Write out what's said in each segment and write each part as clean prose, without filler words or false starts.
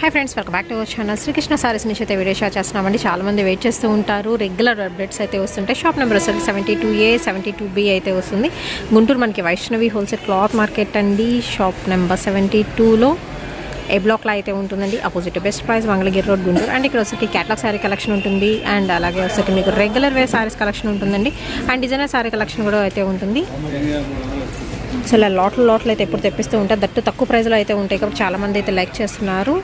Hi friends, welcome back to our channel. Srikrishna sarees నుంచి అయితే video share చేస్తున్నామండి. చాలా మంది వెయిట్ చేస్తూ ఉంటారు. రెగ్యులర్ అప్డేట్స్ అయితే వస్తుంటాయి. షాప్ నెంబర్ వచ్చేసి 72A 72B అయితే వస్తుంది. గుంటూరు మనకి వైష్ణవి హోల్సేల్ క్లాత్ మార్కెట్ అండి. షాప్ నెంబర్ 72లో ఏ బ్లాక్లో అయితే ఉంటుందండి. Opposite best price Mangalagiri road Guntur. And ఇక్కడ వచ్చేసి క్యాటలాగ్ శారీ కలెక్షన్ ఉంటుంది. అండ్ అలాగే వచ్చేసి మీకు రెగ్యులర్ వేర్ శారీస్ కలెక్షన్ ఉంటుందండి. అండ్ డిజైనర్ శారీ కలెక్షన్ కూడా అయితే ఉంటుంది. సో ఇలా లోట్లు అయితే ఎప్పుడు తెప్పిస్తూ ఉంటారు. దట్టు తక్కువ ప్రైస్లో అయితే ఉంటాయి కాబట్టి చాలామంది అయితే లైక్ చేస్తున్నారు.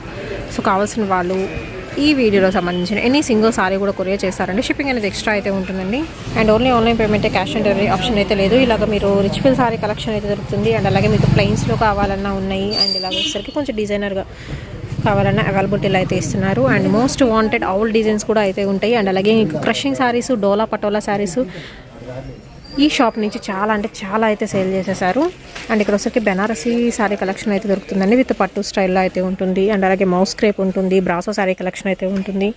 సో కావాల్సిన వాళ్ళు ఈ వీడియోలో సంబంధించిన ఎనీ సింగిల్ సారీ కూడా కొరియర్ చేస్తారండి. షిప్పింగ్ అనేది ఎక్స్ట్రా అయితే ఉంటుందండి. అండ్ ఓన్లీ ఆన్లైన్ పేమెంటే, క్యాష్ ఆన్ డెలివరీ ఆప్షన్ అయితే లేదు. ఇలాగ మీరు రిచ్ ఫిల్ సారీ కలెక్షన్ అయితే దొరుకుతుంది. అండ్ అలాగే మీకు ప్లెయిన్స్లో కావాలన్నా ఉన్నాయి. అండ్ ఇలాగ వచ్చేసరికి కొంచెం డిజైనర్గా కావాలన్నా అవైలబిలిటీలో అయితే ఇస్తున్నారు. And most wanted all designs కూడా అయితే ఉంటాయి. అండ్ అలాగే మీకు క్రషింగ్ శారీస్, డోలా పటోలా శారీస్ ఈ షాప్ నుంచి చాలా అంటే చాలా అయితే సేల్ చేసేసారు. అండ్ ఇక్కడ వచ్చరికి బెనారసీ శారీ కలెక్షన్ అయితే దొరుకుతుందండి. విత్ పట్టు స్టైల్లో అయితే ఉంటుంది. అండ్ అలాగే మౌస్ క్రేప్ ఉంటుంది. బ్రాసో శారీ కలెక్షన్ అయితే ఉంటుంది.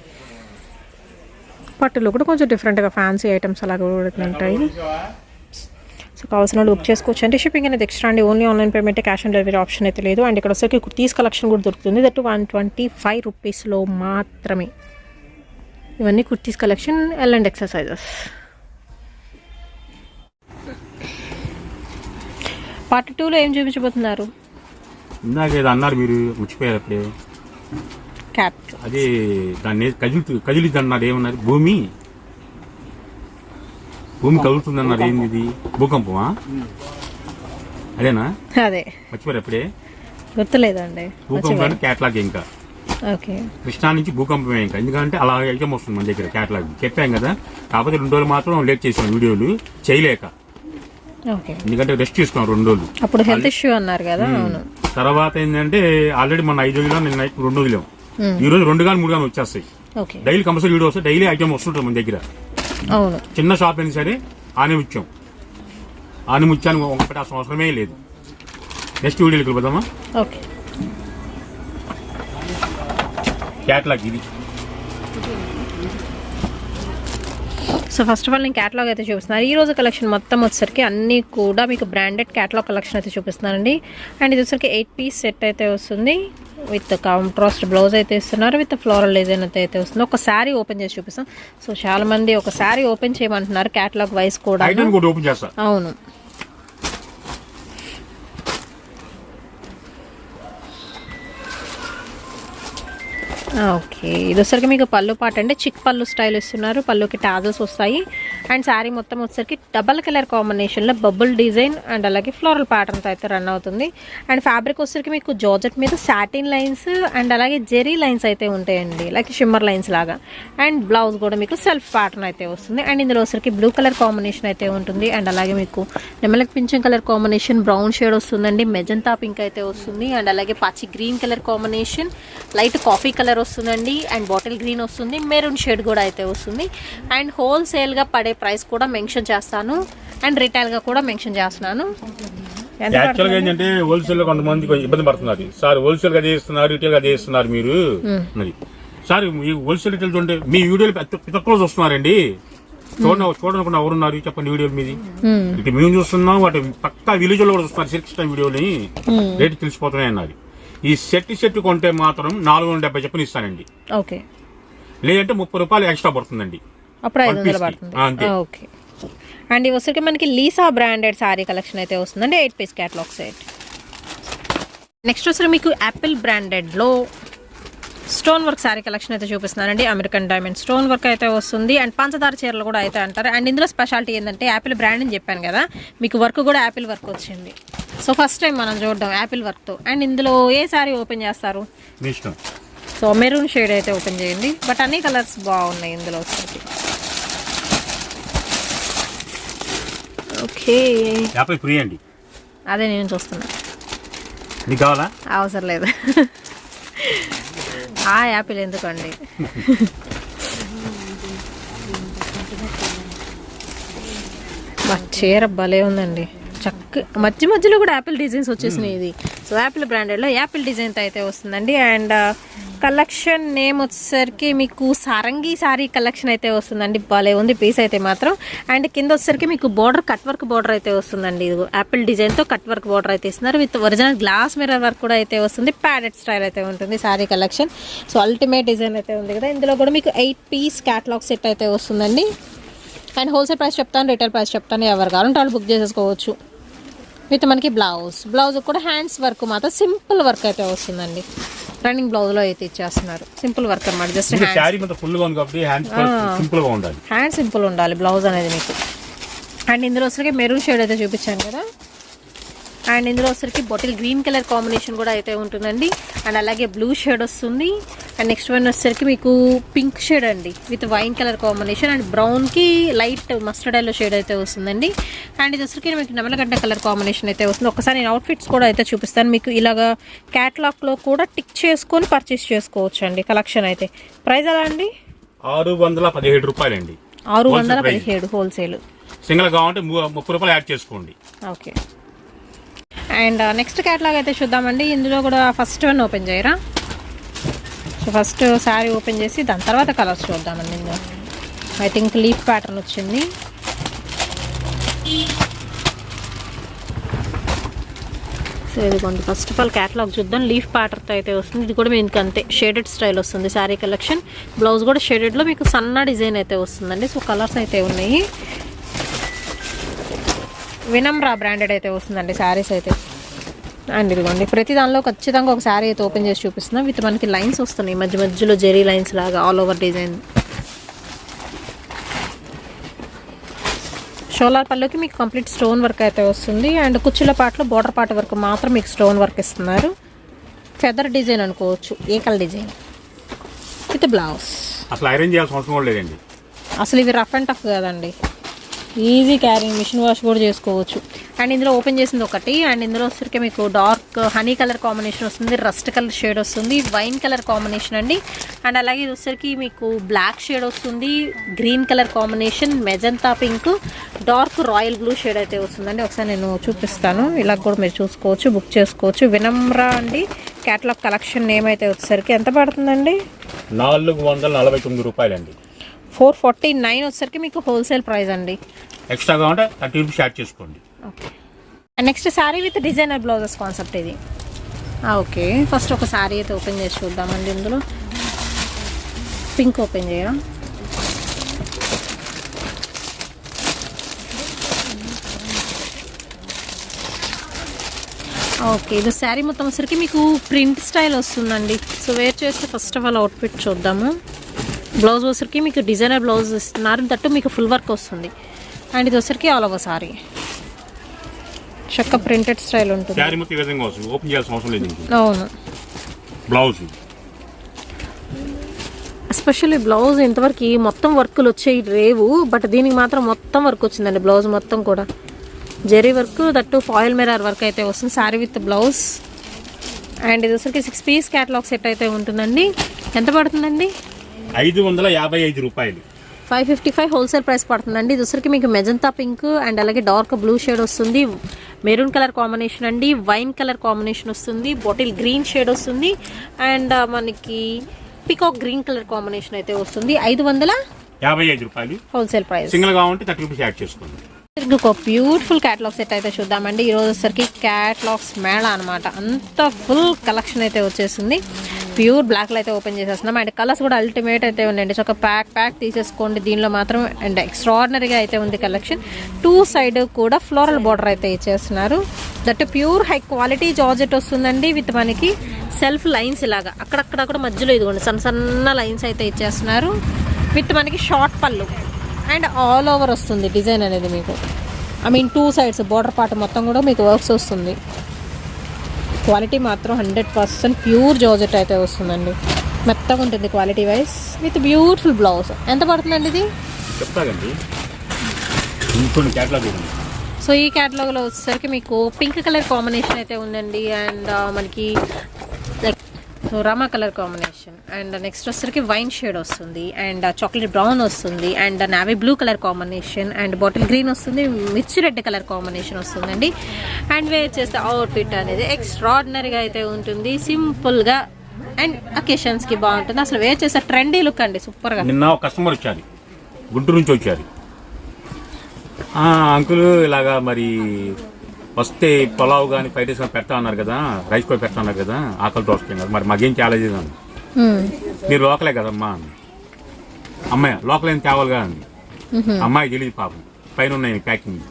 పట్టులో కూడా కొంచెం డిఫరెంట్గా ఫ్యాన్సీ ఐటమ్స్ అలా కూడా ఉంటాయి. సో కావాల్సిన వాళ్ళు బుక్ చేసుకోవచ్చు. అంటే షిప్పింగ్ అనేది ఎక్స్ట్రా అండి. Only online payment, cash on delivery option అయితే లేదు. అండ్ ఇక్కడ వచ్చరికి కుర్తీస్ కలెక్షన్ కూడా దొరుకుతుంది. దట్ 125 రూపీస్లో మాత్రమే. ఇవన్నీ kurtis collection, L and exercises. Part 2లో ఏం చూపించబోతున్నారు? ఇందాక ఏదో అన్నారు మీరు, మర్చిపోయారు అప్పుడే. క్యాట్ అదే దాన్ని కదిలిద్ది అన్నారు. ఏమన్నారు? భూమి కదులుతుంది అన్నారు. ఏంది ఇది? భూకంపమా? అదేనా? అదే మర్చిపోయారు అప్పుడే. గుర్తులేదండి. భూకంపం క్యాట్లాగ్. ఇంకా ఓకే, కృష్ణా నుంచి భూకంపమే. ఇంకా ఎందుకంటే అలా ఐటమ్ వస్తుంది మన దగ్గర క్యాట్లాగ్. చెప్పాం కదా, కాకపోతే 2 రోజులు మాత్రం లేట్ చేసాం వీడియోలు చేయలేక. ఎందుకంటే రెస్ట్ తీసుకున్నాం 2 రోజులు. అప్పుడు హెల్త్ ఇష్యూ అన్నారు కదా. తర్వాత ఏంటంటే ఆల్రెడీ మన 5 రోజులు, నిన్న 2 రోజులు. ఈ రోజు 2 కానీ 3 కానీ వచ్చేస్తాయి. డైలీ కంపల్సరీ వీడియో వస్తాయి. డైలీ ఐటమ్ వస్తుంటాయి మన దగ్గర. చిన్న షాప్ అయినా సరే ఆనిముత్యం ఆనిముత్యానికి ఒకటి అవసరమే లేదు. నెక్స్ట్ వీడియోకి వెళ్ళిపోదామా? ఓకే, క్యాట్లాగ్ ఇది. సో ఫస్ట్ ఆఫ్ ఆల్ నేను క్యాటలాగ్ అయితే చూపిస్తున్నాను. ఈ రోజు కలెక్షన్ మొత్తం వచ్చేసరికి అన్నీ కూడా మీకు బ్రాండెడ్ క్యాటలాగ్ కలెక్షన్ అయితే చూపిస్తున్నానండి. అండ్ ఇది వచ్చరికి 8 పీస్ సెట్ అయితే వస్తుంది. విత్ కాంట్రాస్ట్ బ్లౌజ్ అయితే ఇస్తున్నారు. విత్ ఫ్లోరల్ డిజైన్ అయితే వస్తుంది. ఒక శారీ ఓపెన్ చేసి చూపిస్తాం. సో చాలా మంది ఒక శారీ ఓపెన్ చేయమంటున్నారు క్యాటలాగ్ వైజ్ కూడా. అవును, ఓకే. ఇది వచ్చరికి మీకు పళ్ళు పాట అంటే చిక్ పళ్ళు స్టైల్ ఇస్తున్నారు. పళ్ళుకి టాజల్స్ వస్తాయి. అండ్ శారీ మొత్తం వచ్చరికి డబల్ కలర్ కాంబినేషన్లో బబుల్ డిజైన్ అండ్ అలాగే ఫ్లోరల్ ప్యాటర్న్తో అయితే రన్ అవుతుంది. అండ్ ఫ్యాబ్రిక్ వచ్చరికి మీకు జార్జెట్ మీద సాటిన్ లైన్స్ అండ్ అలాగే జెరీ లైన్స్ అయితే ఉంటాయండి, లైక్ షిమ్మర్ లైన్స్ లాగా. అండ్ బ్లౌజ్ కూడా మీకు సెల్ఫ్ ప్యాటర్న్ అయితే వస్తుంది. అండ్ ఇందులో వచ్చరికి బ్లూ కలర్ కాంబినేషన్ అయితే ఉంటుంది. అండ్ అలాగే మీకు నెమలకి పింఛం కలర్ కాంబినేషన్, బ్రౌన్ షేడ్ వస్తుందండి, మెజంతా పింక్ అయితే వస్తుంది. అండ్ అలాగే పచ్చి green colour combination, light coffee colour వస్తుందండి. అండ్ బాటిల్ గ్రీన్ వస్తుంది, మెరూన్ షేడ్ కూడా అయితే వస్తుంది. అండ్ హోల్సేల్ గా పడే ప్రైస్ కూడా మెన్షన్ చేస్తాను. అండ్ రిటైల్ గా కూడా మెన్షన్ చేస్తున్నాను. యాక్చువల్ గా ఏంటంటే హోల్సేల్ లో కొంతమంది ఇబ్బంది పడుతున్నారు. సార్ హోల్సేల్ గా చేస్తున్నారు, రిటైల్ గా చేస్తున్నారు మీరు. మరి సార్ ఈ హోల్సేల్ రిటైల్ చూడండి, మీ వీడియోలు తక్కువ చూస్తున్నారండి. చూడకుండా ఎవరున్నారు చెప్పండి వీడియోలు మీది. ఇటు మేము చూస్తున్నాం, వాటి పక్కా విలేజ్ లో కూడా చూస్తున్నారు. శ్రీకృష్ణ వీడియోని రేటు తెలిసిపోతున్నాయి అన్నారు. ఈ సెట్ కొంటే మాత్రం 470 చెప్పని ఇస్తానండి. లేదంటే 30 రూపాయలు ఎక్స్ట్రా పడుతుందండి. అప్పుడు 500 పడుతుంది. ఓకే. అండ్ ఇవి వచ్చరికి మనకి లీసా బ్రాండెడ్ శారీ కలెక్షన్ అయితే వస్తుందండి. 8 పీస్ క్యాటలాగ్ సెట్. నెక్స్ట్ వచ్చరికి మీకు యాపిల్ బ్రాండెడ్లో స్టోన్ వర్క్ శారీ కలెక్షన్ అయితే చూపిస్తున్నానండి. అమెరికన్ డైమండ్ స్టోన్ వర్క్ అయితే వస్తుంది. అండ్ పంచదార చీరలు కూడా అయితే అంటారు. అండ్ ఇందులో స్పెషాలిటీ ఏంటంటే యాపిల్ బ్రాండ్ అని చెప్పాను కదా, మీకు వర్క్ కూడా యాపిల్ వర్క్ వచ్చింది. సో ఫస్ట్ టైం మనం చూడడం యాపిల్ వర్క్తో. అండ్ ఇందులో ఏ శారీ ఓపెన్ చేస్తారు? సో మెరూన్ షేడ్ అయితే ఓపెన్ చేయండి. బట్ అన్ని కలర్స్ బాగున్నాయి ఇందులో వచ్చి. ఓకే, అదే నేను చూస్తున్నా. అవసరం లేదు, ఆ యాపిల్ ఎందుకండి. చీర భలే ఉందండి. మధ్యలో కూడా యాపిల్ డిజైన్స్ వచ్చేసినాయి. ఇది సో యాపిల్ బ్రాండెడ్లో యాపిల్ డిజైన్తో అయితే వస్తుందండి. అండ్ కలెక్షన్ నేమ్ వచ్చేసరికి మీకు సారంగి సారీ కలెక్షన్ అయితే వస్తుందండి. భలే ఉంది పీస్ అయితే మాత్రం. అండ్ కింద వచ్చేసరికి మీకు బోర్డర్ కట్ వర్క్ బోర్డర్ అయితే వస్తుందండి. ఇది యాపిల్ డిజైన్తో కట్ వర్క్ బోర్డర్ అయితే ఇస్తున్నారు. With original glass mirror work కూడా అయితే వస్తుంది. ప్యాడెడ్ స్టైల్ అయితే ఉంటుంది sorry collection. So ultimate design అయితే ఉంది కదా. ఇందులో కూడా మీకు 8 పీస్ క్యాటలాగ్ సెట్ అయితే వస్తుందండి. అండ్ హోల్సేల్ ప్రైస్ చెప్తాను, రిటైల్ ప్రైస్ చెప్తాను. ఎవరు కావాలంటే వాళ్ళు బుక్ చేసేసుకోవచ్చు. విత్ మనకి బ్లౌజ్ కూడా హ్యాండ్స్ వర్క్ మాత్రం సింపుల్ వర్క్ అయితే వస్తుందండి. రన్నింగ్ బ్లౌజ్ లో అయితే ఇచ్చేస్తున్నారు. సింపుల్ వర్క్ అన్నమాట. జస్ట్ హ్యాండ్ సింపుల్ ఉండాలి బ్లౌజ్ అనేది మీకు. అండ్ ఇందులో వచ్చరికి మెరూన్ షేడ్ అయితే చూపించాను కదా. అండ్ ఇందులో వచ్చరికి బాటిల్ గ్రీన్ కలర్ కాంబినేషన్ కూడా అయితే ఉంటుందండి. అండ్ అలాగే బ్లూ షేడ్ వస్తుంది. అండ్ నెక్స్ట్ వన్ వచ్చేసరికి మీకు పింక్ షేడ్ అండి with wine colour combination. And బ్రౌన్కి లైట్ మస్టర్డ్ ఎల్లో షేడ్ అయితే వస్తుందండి. అండ్ ఇది వచ్చరికి మీకు నమలగడ్డ కలర్ కాంబినేషన్ అయితే వస్తుంది. ఒకసారి నేను అవుట్ఫిట్స్ కూడా అయితే చూపిస్తాను మీకు. ఇలాగా క్యాటలాగ్లో కూడా టిక్ చేసుకొని పర్చేస్ చేసుకోవచ్చు అండి. కలెక్షన్ అయితే ప్రైస్ ఎలా అండి? 617 రూపాయలండి. 617 హోల్సేల్. సింగిల్ కావాలంటే 30 రూపాయలు యాడ్ చేసుకోండి. ఓకే. అండ్ నెక్స్ట్ క్యాటలాగ్ అయితే చూద్దామండి. ఇందులో కూడా ఫస్ట్ వన్ ఓపెన్ చేయరా? సో ఫస్ట్ శారీ ఓపెన్ చేసి దాని తర్వాత కలర్స్ చూద్దామండి. ఇందులో ఐ థింక్ లీఫ్ ప్యాటర్న్ వచ్చింది. సో ఇదిగోండి ఫస్ట్ ఆఫ్ ఆల్ క్యాటలాగ్ చూద్దాం. లీఫ్ ప్యాటర్న్తో అయితే వస్తుంది. ఇది కూడా మీకు అంతే షేడెడ్ స్టైల్ వస్తుంది శారీ కలెక్షన్. బ్లౌజ్ కూడా షేడెడ్లో మీకు సన్న డిజైన్ అయితే వస్తుందండి. సో కలర్స్ అయితే ఉన్నాయి. వినమ్రా బ్రాండెడ్ అయితే వస్తుందండి శారీస్ అయితే. అండ్ ఇదిగోండి ప్రతి దానిలో ఖచ్చితంగా ఒక శారీ అయితే ఓపెన్ చేసి చూపిస్తున్నాం. విత్ మనకి లైన్స్ వస్తున్నాయి మధ్య మధ్యలో జెరీ లైన్స్ లాగా ఆల్ ఓవర్ డిజైన్. షోలార్ పల్లోకి మీకు కంప్లీట్ స్టోన్ వర్క్ అయితే వస్తుంది. అండ్ కుచ్చుల పాటలో బోర్డర్ పార్ట్ వర్క్ మాత్రం మీకు స్టోన్ వర్క్ ఇస్తున్నారు. ఫెదర్ డిజైన్ అనుకోవచ్చు, ఏకల్ డిజైన్ విత్ బ్లౌజ్. అసలు ఐరన్ చేయాల్సిన అవసరం లేదండి. అసలు ఇవి రఫ్ అండ్ టఫ్ కదండి, ఈజీ క్యారింగ్, మిషన్ వాష్ కూడా చేసుకోవచ్చు. అండ్ ఇందులో ఓపెన్ చేసింది ఒకటి. అండ్ ఇందులో వచ్చరికి మీకు డార్క్ హనీ కలర్ కాంబినేషన్ వస్తుంది, రస్ట్ కలర్ షేడ్ వస్తుంది, వైన్ కలర్ కాంబినేషన్ అండి. అండ్ అలాగే ఇది వచ్చరికి మీకు బ్లాక్ షేడ్ వస్తుంది, green colour combination, magenta pink, dark royal blue shade అయితే వస్తుందండి. ఒకసారి నేను చూపిస్తాను. ఇలా కూడా మీరు చూసుకోవచ్చు, బుక్ చేసుకోవచ్చు. వినమ్రా అండి క్యాటలాగ్ కలెక్షన్ నేమ్ అయితే వచ్చేసరికి ఎంత పడుతుందండి? 449 రూపాయలండి. 449 వచ్చేసరికి మీకు హోల్సేల్ ప్రైస్ అండి. ఎక్స్ట్రా కావాలంటే 30 రూపీస్ యాడ్ చేసుకోండి. Okay. And next sari with designer blouses concept ఇది. ఓకే, ఫస్ట్ ఒక శారీ అయితే ఓపెన్ చేసి చూద్దామండి. ఇందులో పింక్ ఓపెన్ చేయరా? ఓకే, ఇది శారీ మొత్తం వచ్చరికి మీకు ప్రింట్ స్టైల్ వస్తుందండి. సో వేర్ చేస్తే ఫస్ట్ ఆఫ్ ఆల్ అవుట్ఫిట్ చూద్దాము. బ్లౌజ్ వచ్చరికి మీకు డిజైనర్ బ్లౌజ్ ఇస్తున్నారు, దట్టు మీకు ఫుల్ వర్క్ వస్తుంది. అండ్ ఇది వచ్చరికి ఆల్ ఓవర్ సారీ చక్క ప్రింటెడ్ స్టైల్ ఉంటుంది. అవును, బ్లౌజ్ ఎస్పెషల్లీ బ్లౌజ్ ఇంతవరకు మొత్తం వర్కులు వచ్చేవి రేవు, బట్ దీనికి మాత్రం మొత్తం వర్క్ వచ్చిందండి. బ్లౌజ్ మొత్తం కూడా జెరీ వర్క్, దట్టు ఫాయిల్ మిర్రర్ వర్క్ అయితే వస్తుంది శారీ విత్ బ్లౌజ్. అండ్ ఇది వచ్చరికి 6 పీస్ క్యాటలాగ్ సెట్ అయితే ఉంటుందండి. ఎంత పడుతుందండి? 555 రూపాయలు. 555 హోల్సేల్ ప్రైస్ పడుతుందండి. ఇది వచ్చరికి మీకు మెజంతా పింక్ అండ్ అలాగే డార్క్ బ్లూ షేడ్ వస్తుంది, మెరూన్ కలర్ కాంబినేషన్ అండి, వైన్ కలర్ కాంబినేషన్ వస్తుంది, బాటిల్ గ్రీన్ షేడ్ వస్తుంది, అండ్ మనకి పికాక్ గ్రీన్ కలర్ కాంబినేషన్ అయితే వస్తుంది. 555 రూపాయలు హోల్సేల్ ప్రైస్. సింగిల్ కావాలంటే 30 రూపీస్ యాడ్ చేసుకోండి. ఒక బ్యూటిఫుల్ క్యాటలాగ్ సెట్ అయితే చూద్దామండి. ఈ రోజు వచ్చరికి క్యాటలాగ్స్ మేళా అనమాట. అంత ఫుల్ కలెక్షన్ అయితే వచ్చేసింది. ప్యూర్ బ్లాక్లో అయితే ఓపెన్ చేసేస్తున్నాం. అండ్ కలర్స్ కూడా అల్టిమేట్ అయితే ఉందండి. సో ఒక ప్యాక్ తీసేసుకోండి దీనిలో మాత్రం. అండ్ ఎక్స్ట్రాడినరీగా అయితే ఉంది కలెక్షన్. 2 సైడ్ కూడా ఫ్లోరల్ బార్డర్ అయితే ఇచ్చేస్తున్నారు. That pure high quality georgette వస్తుందండి. విత్ మనకి సెల్ఫ్ లైన్స్ ఇలాగా అక్కడక్కడ కూడా మధ్యలో ఇదిగోండి సన్న సన్న లైన్స్ అయితే ఇచ్చేస్తున్నారు. విత్ మనకి షార్ట్ పళ్ళు అండ్ ఆల్ ఓవర్ వస్తుంది డిజైన్ అనేది మీకు. I mean 2 sides border part మొత్తం కూడా మీకు వర్క్స్ వస్తుంది. క్వాలిటీ మాత్రం 100% ప్యూర్ జార్జెట్ అయితే వస్తుందండి. మెత్తగా ఉంటుంది quality wise with beautiful blouse. ఎంత పడుతుందండి ఇది? చెప్తానండి. సో ఈ క్యాటలాగ్లో వచ్చేసరికి మీకు పింక్ కలర్ కాంబినేషన్ అయితే ఉందండి. అండ్ మనకి like so Rama colour combination. And next వచ్చేసరికి వైన్ షేడ్ వస్తుంది, అండ్ చాక్లెట్ బ్రౌన్ వస్తుంది, and navy blue colour combination, and bottle green వస్తుంది, మిర్చి రెడ్ కలర్ కాంబినేషన్ వస్తుందండి. అండ్ వేర్ చేస్తే అవుట్ఫిట్ అనేది ఎక్స్ట్రాడినరీగా అయితే ఉంటుంది. సింపుల్గా అండ్ అకేషన్స్కి బాగుంటుంది. అసలు వేర్ చేసే ట్రెండీ లుక్ అండి, సూపర్గా. నిన్న ఒక కస్టమర్ వచ్చారు, గుంటూరు నుంచి వచ్చారు. అంకుల్ ఇలాగా మరి వస్తే పొలావ్ కానీ ఫ్రైడ్ రైస్ పెడతా అన్నారు కదా, రైస్ కూడా పెడతా అన్నారు కదా, ఆకలితో వస్తాయి కదా, మరి మాకేం ఛాలెంజ్ అని. మీరు లోకలే కదమ్మా అని. అమ్మాయి లోకల్ ఏం తేవాలిగా అండి. అమ్మాయి తెలియదు పాపం, పైన ఉన్నాయి ప్యాకింగ్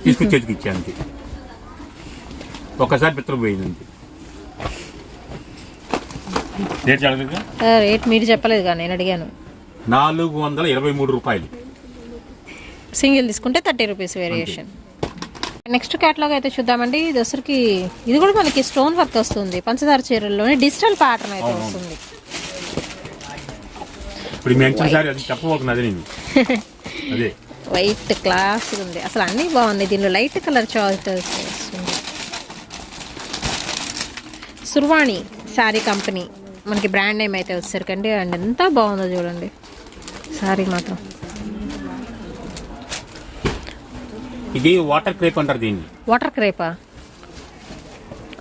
తీసుకొచ్చేకి ఇచ్చా అంతే. ఒక్కసారి పిత్రపోయింది అంతే. రేట్ మీరు చెప్పలేదు కానీ నేను అడిగాను. 423 రూపాయలు. సింగిల్ తీసుకుంటే 30 రూపీస్ వేరియేషన్. నెక్స్ట్ క్యాటలాగ్ అయితే చూద్దామండి. ఇది వచ్చరికి ఇది కూడా మనకి స్టోన్ వర్క్ వస్తుంది, పంచదార చీరల్లోనే డిజిటల్ ప్యాటర్న్ అయితే వస్తుంది. ఇప్పుడు మెన్షన్ సారీ అది చెప్పబోతున్నది నేను. అదే వైట్ క్లాస్ ఉంది, అసలు అన్నీ బాగున్నాయి. దీనిలో లైట్ కలర్ చాయిస్ వస్తుంది. సుర్వాణి శారీ కంపెనీ మనకి బ్రాండ్ నేమ్ అయితే వచ్చేసరికండి. అండ్ ఎంత బాగుందో చూడండి శారీ మాత్రం. ఇది వాటర్ క్రేప్ అంటారు దీన్ని. వాటర్ క్రేపా?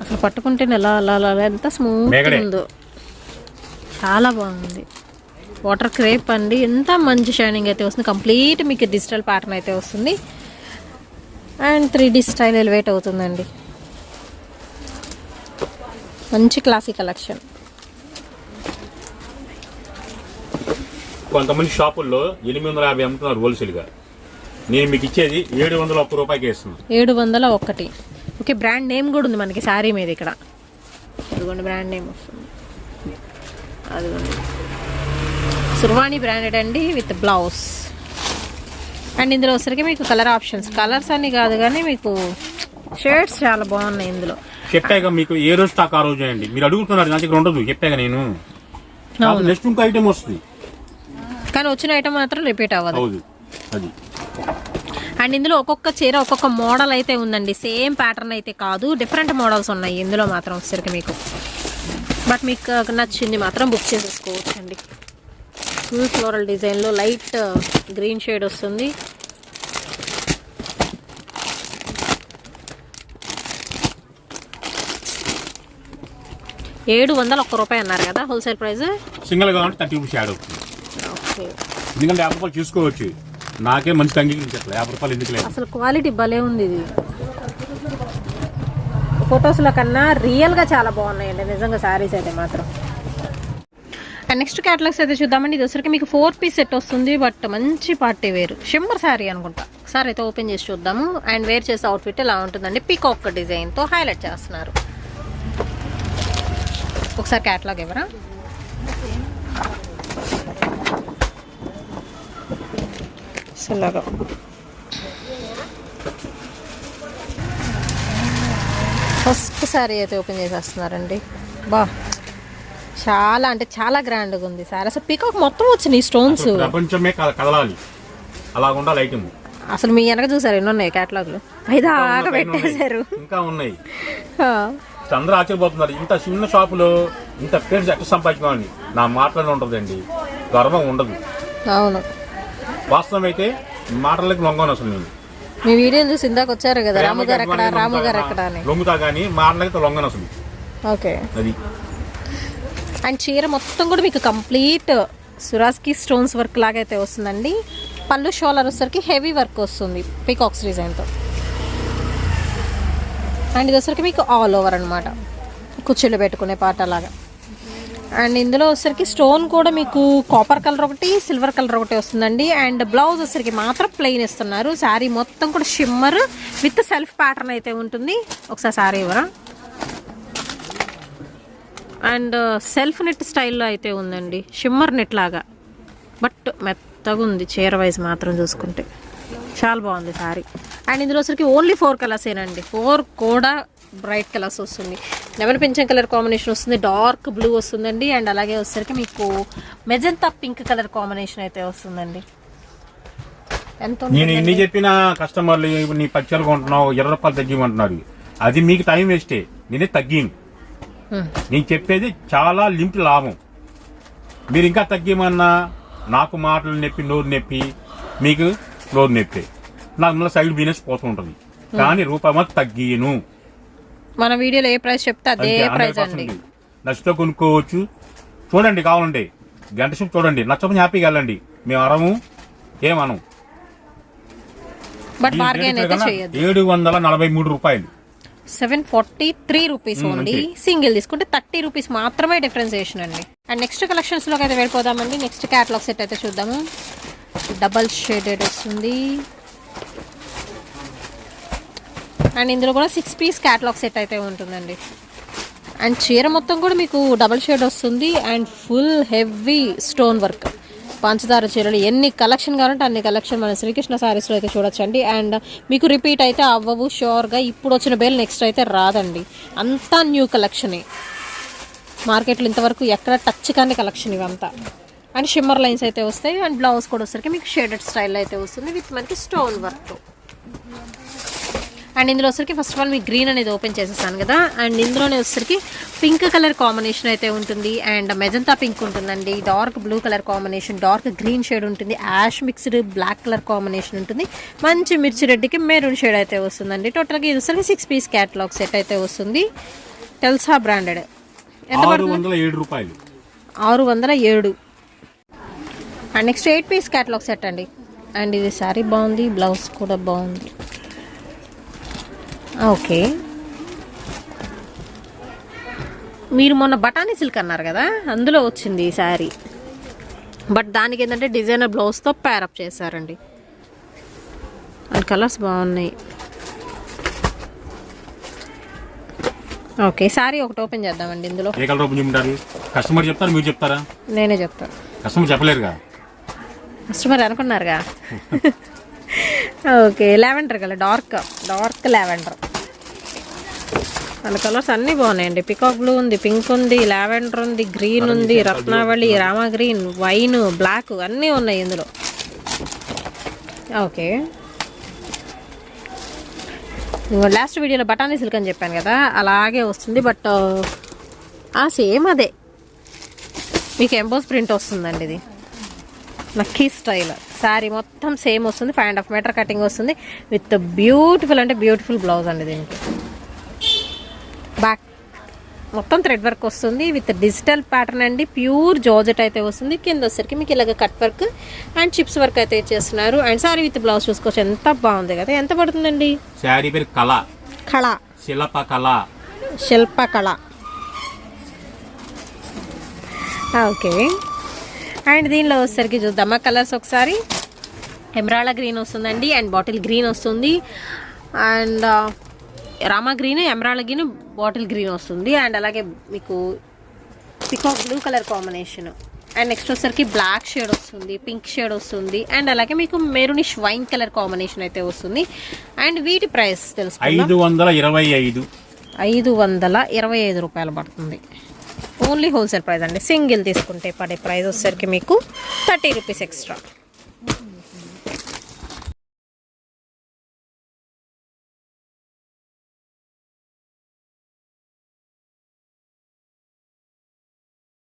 అసలు పట్టుకుంటే ఎలా అలా అలా ఎంత స్మూత్ ఉందో, చాలా బాగుంది. వాటర్ క్రేప్ అండి, ఎంత మంచి షైనింగ్ అయితే వస్తుంది. కంప్లీట్ మీకు డిజిటల్ ప్యాటర్న్ అయితే వస్తుంది. అండ్ 3D స్టైల్ ఎలివేట్ అవుతుందండి. మంచి క్లాసిక్ కలెక్షన్. కొంతమంది షాపుల్లో 850 అమ్ముతున్నారు హోల్సేల్గా. నేను మీకు ఇచ్చేది 701 రూపాయకి ఇస్తున్నాను. 701. ఓకే, బ్రాండ్ నేమ్ కూడా ఉంది మనకి శారీ మీద ఇక్కడ. అదిగోండి బ్రాండ్ నేమ్ వస్తుంది, అదిగోండి సుర్వాణి బ్రాండెడ్ అండి విత్ బ్లౌజ్. అండ్ ఇందులో వచ్చరికి మీకు కలర్ ఆప్షన్స్, కలర్స్ అని కాదు కానీ మీకు షేడ్స్ చాలా బాగున్నాయి ఇందులో. చెప్పాక మీకు ఏ రోజు స్టాక్ ఆ రోజు అండి. మీరు అడుగుతున్నారు, నా దగ్గర ఉండదు. చెప్పాక నేను నెక్స్ట్ ఇంకో ఐటమ్ వస్తుంది, కానీ వచ్చిన ఐటమ్ మాత్రం రిపీట్ అవ్వదు. అది. అండ్ ఇందులో ఒక్కొక్క చీర ఒక్కొక్క మోడల్ అయితే ఉందండి, సేమ్ ప్యాటర్న్ అయితే కాదు, డిఫరెంట్ మోడల్స్ ఉన్నాయి ఇందులో మాత్రం వచ్చరికి మీకు. బట్ మీకు నచ్చింది మాత్రం బుక్ చేసేసుకోవచ్చు అండి. ఫుల్ ఫ్లోరల్ డిజైన్లో లైట్ గ్రీన్ షేడ్ వస్తుంది. ₹701 అన్నారు కదా హోల్సేల్ ప్రైస్. సింగిల్ గా 30 రూపీస్ యాడ్ అవుతుంది. ఓకే, ఎందుకంటే 50 రూపాయలు చూసుకోవచ్చు. నాకే మంచి అంగీకరించట్లేదు, 50 రూపాయలు ఎందుకు లేదు. అసలు క్వాలిటీ భలే ఉంది. ఇది ఫొటోస్లో కన్నా రియల్గా చాలా బాగున్నాయండి నిజంగా శారీస్ అయితే మాత్రం. అండ్ నెక్స్ట్ క్యాటలాగ్స్ అయితే చూద్దామండి. ఇది వచ్చరికి మీకు 4 పీస్ సెట్ వస్తుంది, బట్ మంచి పార్టీ వేరు షిమ్మర్ శారీ అనుకుంటా. ఒకసారి అయితే ఓపెన్ చేసి చూద్దాము. అండ్ వేర్ చేసే అవుట్ఫిట్ ఇలా ఉంటుందండి, పీకాక్ డిజైన్తో హైలైట్ చేస్తున్నారు. ఒకసారి క్యాటలాగ్ ఎవరా? ఇలాగా ఫస్ట్ శారీ అయితే ఓపెన్ చేసేస్తున్నారండి. బా, చాలా అంటే చాలా గ్రాండ్గా ఉంది సార్. అసలు పీకాక్ మొత్తం వచ్చినాయి స్టోన్స్, ప్రపంచమే కదలాలి అలా ఉండాలి ఐటమ్. అసలు మీ వెనక చూసారు ఎన్ని ఉన్నాయి క్యాటలాగ్లు, 5 పెట్టేశారు, ఇంకా ఉన్నాయి. అందరూ ఆశ్చర్యపోతున్నారు, ఇంత చిన్న షాపులో ఇంత పేరు ఎక్కడ సంపాదించుకోవాలి. నా మాటలోనే ఉంటుందండి, గర్వం ఉండదు. అవును, వాస్తవం అయితే మాటలకి లొంగను అసలు. నేను మీ వీడియో చూసి ఇందాక వచ్చారు కదా, రాము గారు ఎక్కడ అని లొంగుతా కానీ మాటలకి లొంగను అసలు. ఓకే, అది. అండ్ చీర మొత్తం కూడా మీకు కంప్లీట్ సురాస్కి స్టోన్స్ వర్క్ లాగా అయితే వస్తుందండి. పళ్ళు షోలర్ వచ్చేసరికి హెవీ వర్క్ వస్తుంది పీకాక్స్ డిజైన్తో. అండ్ ఇది వచ్చరికి మీకు ఆల్ ఓవర్ అనమాట, కుర్చీలు పెట్టుకునే పాట లాగా. అండ్ ఇందులో వచ్చరికి స్టోన్ కూడా మీకు కాపర్ కలర్ ఒకటి, సిల్వర్ కలర్ ఒకటి వస్తుందండి. అండ్ బ్లౌజ్ వచ్చరికి మాత్రం ప్లెయిన్ ఇస్తున్నారు. శారీ మొత్తం కూడా షిమ్మర్ విత్ సెల్ఫ్ ప్యాటర్న్ అయితే ఉంటుంది. ఒకసారి శారీ ఇవ్వరా. అండ్ సెల్ఫ్ నెట్ స్టైల్లో అయితే ఉందండి, షిమ్మర్ నెట్ లాగా, బట్ మెత్తగా ఉంది చీర వైజ్ మాత్రం చూసుకుంటే. చాలా బాగుంది శారీ. అండ్ ఇందులో వచ్చరికి ఓన్లీ 4 కలర్స్ ఏనండి, 4 కూడా బ్రైట్ కలర్స్ వస్తుంది. నెమలి పింఛం కలర్ కాంబినేషన్ వస్తుంది, డార్క్ బ్లూ వస్తుందండి. అండ్ అలాగే వచ్చరికి మీకు మెజంతా పింక్ కలర్ కాంబినేషన్ అయితే వస్తుందండి. ఎంత నేను ఎన్ని చెప్పిన కస్టమర్లు నీ 10 కొంటున్నావు, 20 రూపాయలు తగ్గిమంటున్నారు. అది మీకు టైం వేస్టే. నేనే తగ్గిను. నేను చెప్పేది చాలా లిమిట్ లాభం. మీరు ఇంకా తగ్గిమన్నా నాకు మాటలు నొప్పి, నోరు నొప్పి, మీకు నోరు నొప్పి, నాకు మళ్ళీ సైడ్ బిజినెస్ పోతూ ఉంటుంది. కానీ రూపాయి మాత్రం తగ్గిను. మన వీడియోలో ఏ ప్రైస్ చెప్తే అదే ప్రైస్ అండి. నచ్చితే కొనుక్కోవచ్చు. చూడండి, కావాలండి గంట సేపు చూడండి, నచ్చకపోతే హ్యాపీగా వెళ్ళండి. మేము అరము ఏమనం. బట్ బార్గెన్ అయితే చేయొద్దు. 743 రూపాయలు, 743 రూపీస్ ఓన్లీ. సింగిల్ తీసుకుంటే 30 రూపీస్ మాత్రమే డిఫరెన్సియేషన్ అండి. అండ్ నెక్స్ట్ కలెక్షన్స్ లోకి అయితే వెళ్ళిపోదామండి. నెక్స్ట్ క్యాటలాగ్ సెట్ అయితే చూద్దాము. డబల్ షేడెడ్ వస్తుంది అండ్ ఇందులో కూడా 6 పీస్ క్యాటలాగ్ సెట్ అయితే ఉంటుందండి. అండ్ చీర మొత్తం కూడా మీకు డబల్ షేడ్ వస్తుంది and full heavy stone work పంచదార చీరలు. ఎన్ని కలెక్షన్ కావాలంటే అన్ని కలెక్షన్ మన శ్రీకృష్ణ శారీస్లో అయితే చూడొచ్చండి. అండ్ మీకు రిపీట్ అయితే అవ్వవు షూర్గా. ఇప్పుడు వచ్చిన బేల్ నెక్స్ట్ అయితే రాదండి, అంతా న్యూ కలెక్షనే. మార్కెట్లో ఇంతవరకు ఎక్కడ టచ్ కానీ కలెక్షన్ ఇవంతా. అండ్ షిమ్మర్ లైన్స్ అయితే వస్తాయి అండ్ బ్లౌజ్ కూడా వచ్చేసరికి మీకు షేడెడ్ స్టైల్ అయితే వస్తుంది విత్ మనకి స్టోన్ వర్క్. అండ్ ఇందులో వచ్చరికి ఫస్ట్ ఆఫ్ ఆల్ మీకు గ్రీన్ అనేది ఓపెన్ చేసేసాను కదా. అండ్ ఇందులోనే వచ్చరికి పింక్ కలర్ కాంబినేషన్ అయితే ఉంటుంది అండ్ మెజంతా పింక్ ఉంటుందండి, dark blue colour combination, dark green shade ఉంటుంది, ash mixed black colour combination ఉంటుంది, మంచి మిర్చి రెడ్డికి మెరూన్ షేడ్ అయితే వస్తుందండి. టోటల్గా ఇది వచ్చరికి 6 పీస్ క్యాటలాగ్ సెట్ అయితే వస్తుంది. టెల్సా బ్రాండెడ్. ఎంత పడుతుంది? 607 రూపాయలు. 607. And next 8 piece catalogue set అండి. అండ్ ఇది శారీ బాగుంది, బ్లౌజ్ కూడా బాగుంది. ఓకే, మీరు మొన్న బటానీ సిల్క్ అన్నారు కదా, అందులో వచ్చింది ఈ శారీ. బట్ దానికి ఏంటంటే డిజైనర్ బ్లౌజ్తో ప్యారప్ చేశారండి అండ్ కలర్స్ బాగున్నాయి. ఓకే, శారీ ఒకటి ఓపెన్ చేద్దామండి. ఇందులో ఏ కలర్ ఓపెన్ చేయమంటారు? కస్టమర్ చెప్తారు, మీరు చెప్తారా? నేనే చెప్తాను. కస్టమర్ చెప్పలేరుగా, కస్టమర్ అనుకున్నారుగా. Okay, lavender colour, dark lavender. వాళ్ళ కలర్స్ అన్నీ బాగున్నాయండి. పికాక్ బ్లూ ఉంది, పింక్ ఉంది, లావెండర్ ఉంది, గ్రీన్ ఉంది, Ratnavali, Rama green, wine, black అన్నీ ఉన్నాయి ఇందులో. ఓకే, లాస్ట్ వీడియోలో బటానీ సిల్క్ అని చెప్పాను కదా, అలాగే వస్తుంది. బట్ సేమ్ అదే మీకు ఎంబోస్ ప్రింట్ వస్తుందండి. ఇది లక్కీ స్టైల్ శారీ మొత్తం సేమ్ వస్తుంది. 5.5 మీటర్ కటింగ్ వస్తుంది విత్ బ్యూటిఫుల్ అంటే బ్యూటిఫుల్ బ్లౌజ్ అండి. దీనికి బ్యాక్ మొత్తం థ్రెడ్ వర్క్ వస్తుంది విత్ డిజిటల్ ప్యాటర్న్ అండి. ప్యూర్ జార్జెట్ అయితే వస్తుంది. కింద వచ్చరికి మీకు ఇలాగ cut work and chips work అయితే ఇచ్చేస్తున్నారు. అండ్ శారీ విత్ బ్లౌజ్ చూసుకోవచ్చు, ఎంత బాగుంది కదా. ఎంత పడుతుందండి? శారీ పేరు కళ, శిల్పకళ. ఓకే, అండ్ దీనిలో వచ్చేసరికి చూద్దామా కలర్స్ ఒకసారి. ఎమరాల్డ్ గ్రీన్ వస్తుందండి అండ్ బాటిల్ గ్రీన్ వస్తుంది and Rama green, emerald green, bottle green వస్తుంది అండ్ అలాగే మీకు peacock blue colour combination. And next వచ్చేసరికి బ్లాక్ షేడ్ వస్తుంది, పింక్ షేడ్ వస్తుంది అండ్ అలాగే మీకు మెరూనిష్ వైన్ కలర్ కాంబినేషన్ అయితే వస్తుంది. అండ్ వీటి ప్రైస్ తెలుసుకుందాం. 525 రూపాయలు పడుతుంది. ఓన్లీ హోల్సేల్ ప్రైస్ అండి. సింగిల్ తీసుకుంటే పడే ప్రైస్ వచ్చేసరికి మీకు 30 రూపీస్ ఎక్స్ట్రా.